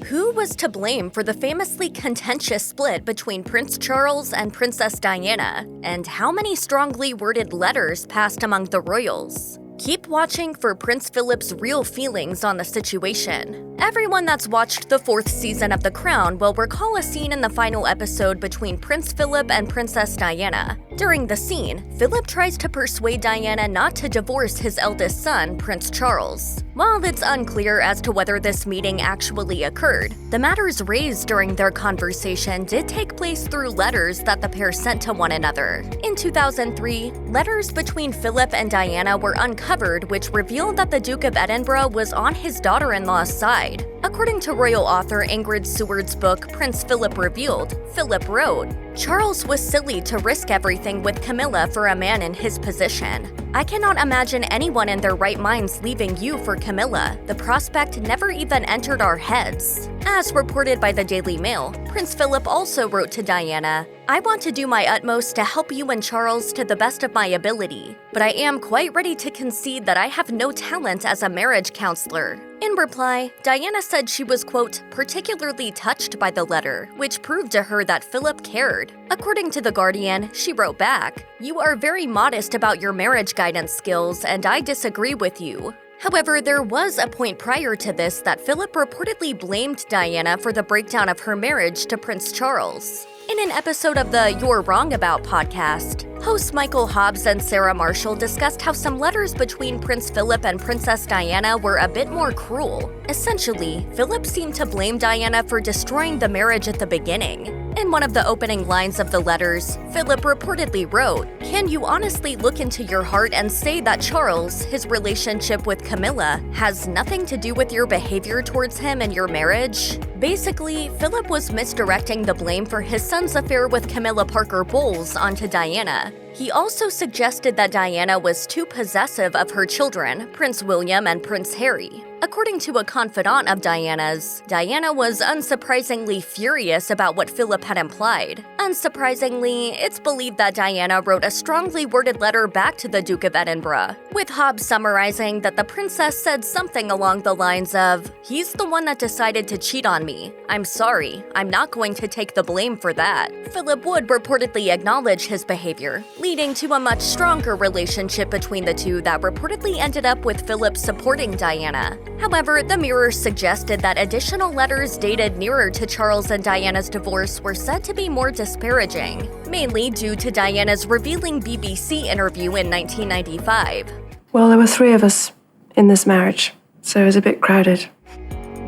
Who was to blame for the famously contentious split between Prince Charles and Princess Diana? And how many strongly worded letters passed among the royals? Keep watching for Prince Philip's real feelings on the situation. Everyone that's watched the 4th season of The Crown will recall a scene in the final episode between Prince Philip and Princess Diana. During the scene, Philip tries to persuade Diana not to divorce his eldest son, Prince Charles. While it's unclear as to whether this meeting actually occurred, the matters raised during their conversation did take place through letters that the pair sent to one another. In 2003, letters between Philip and Diana were uncovered, which revealed that the Duke of Edinburgh was on his daughter-in-law's side. According to royal author Ingrid Seward's book Prince Philip Revealed, Philip wrote, "Charles was silly to risk everything with Camilla for a man in his position. I cannot imagine anyone in their right minds leaving you for Camilla. The prospect never even entered our heads." As reported by the Daily Mail, Prince Philip also wrote to Diana, "I want to do my utmost to help you and Charles to the best of my ability, but I am quite ready to concede that I have no talent as a marriage counselor." In reply, Diana said she was, quote, "particularly touched by the letter, which proved to her that Philip cared." According to The Guardian, she wrote back, "You are very modest about your marriage guidance skills, and I disagree with you." However, there was a point prior to this that Philip reportedly blamed Diana for the breakdown of her marriage to Prince Charles. In an episode of the You're Wrong About podcast, hosts Michael Hobbs and Sarah Marshall discussed how some letters between Prince Philip and Princess Diana were a bit more cruel. Essentially, Philip seemed to blame Diana for destroying the marriage at the beginning. In one of the opening lines of the letters, Philip reportedly wrote, "Can you honestly look into your heart and say that Charles, his relationship with Camilla, has nothing to do with your behavior towards him and your marriage?" Basically, Philip was misdirecting the blame for his son's affair with Camilla Parker-Bowles onto Diana. He also suggested that Diana was too possessive of her children, Prince William and Prince Harry. According to a confidant of Diana's, Diana was unsurprisingly furious about what Philip had implied. Unsurprisingly, it's believed that Diana wrote a strongly worded letter back to the Duke of Edinburgh, with Hobbs summarizing that the princess said something along the lines of, "He's the one that decided to cheat on me. I'm sorry, I'm not going to take the blame for that." Philip would reportedly acknowledge his behavior, leading to a much stronger relationship between the two that reportedly ended up with Philip supporting Diana. However, the Mirror suggested that additional letters dated nearer to Charles and Diana's divorce were said to be more disparaging, mainly due to Diana's revealing BBC interview in 1995. Well, there were 3 of us in this marriage, so it was a bit crowded.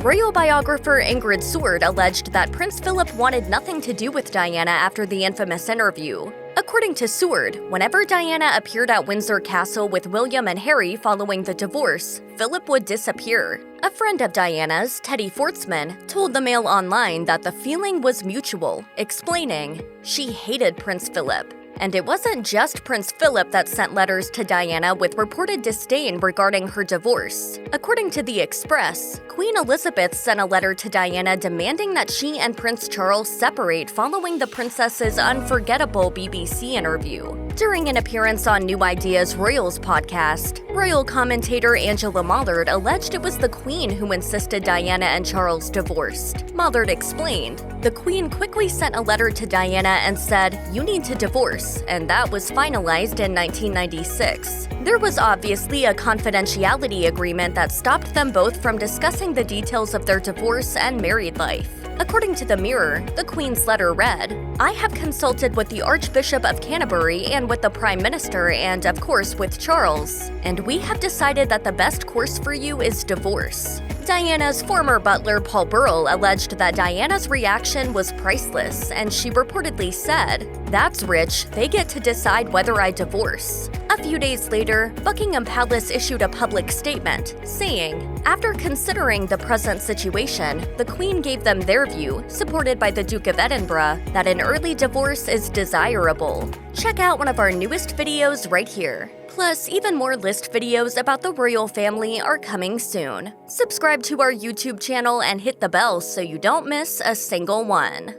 Royal biographer Ingrid Seward alleged that Prince Philip wanted nothing to do with Diana after the infamous interview. According to Seward, whenever Diana appeared at Windsor Castle with William and Harry following the divorce, Philip would disappear. A friend of Diana's, Teddy Fortsman, told the Mail Online that the feeling was mutual, explaining, "She hated Prince Philip. And it wasn't just Prince Philip that sent letters to Diana with reported disdain regarding her divorce. According to The Express, Queen Elizabeth sent a letter to Diana demanding that she and Prince Charles separate following the princess's unforgettable BBC interview. During an appearance on New Ideas Royals podcast, royal commentator Angela Mollard alleged it was the Queen who insisted Diana and Charles divorced. Mollard explained, "The Queen quickly sent a letter to Diana and said, 'You need to divorce,' and that was finalized in 1996. There was obviously a confidentiality agreement that stopped them both from discussing the details of their divorce and married life." According to the Mirror, the Queen's letter read, "I have consulted with the Archbishop of Canterbury and with the Prime Minister and, of course, with Charles, and we have decided that the best course for you is divorce." Diana's former butler Paul Burrell alleged that Diana's reaction was priceless, and she reportedly said, "That's rich, they get to decide whether I divorce." A few days later, Buckingham Palace issued a public statement, saying, "After considering the present situation, the Queen gave them their view, supported by the Duke of Edinburgh, that an early divorce is desirable." Check out one of our newest videos right here. Plus, even more list videos about the royal family are coming soon. Subscribe to our YouTube channel and hit the bell so you don't miss a single one.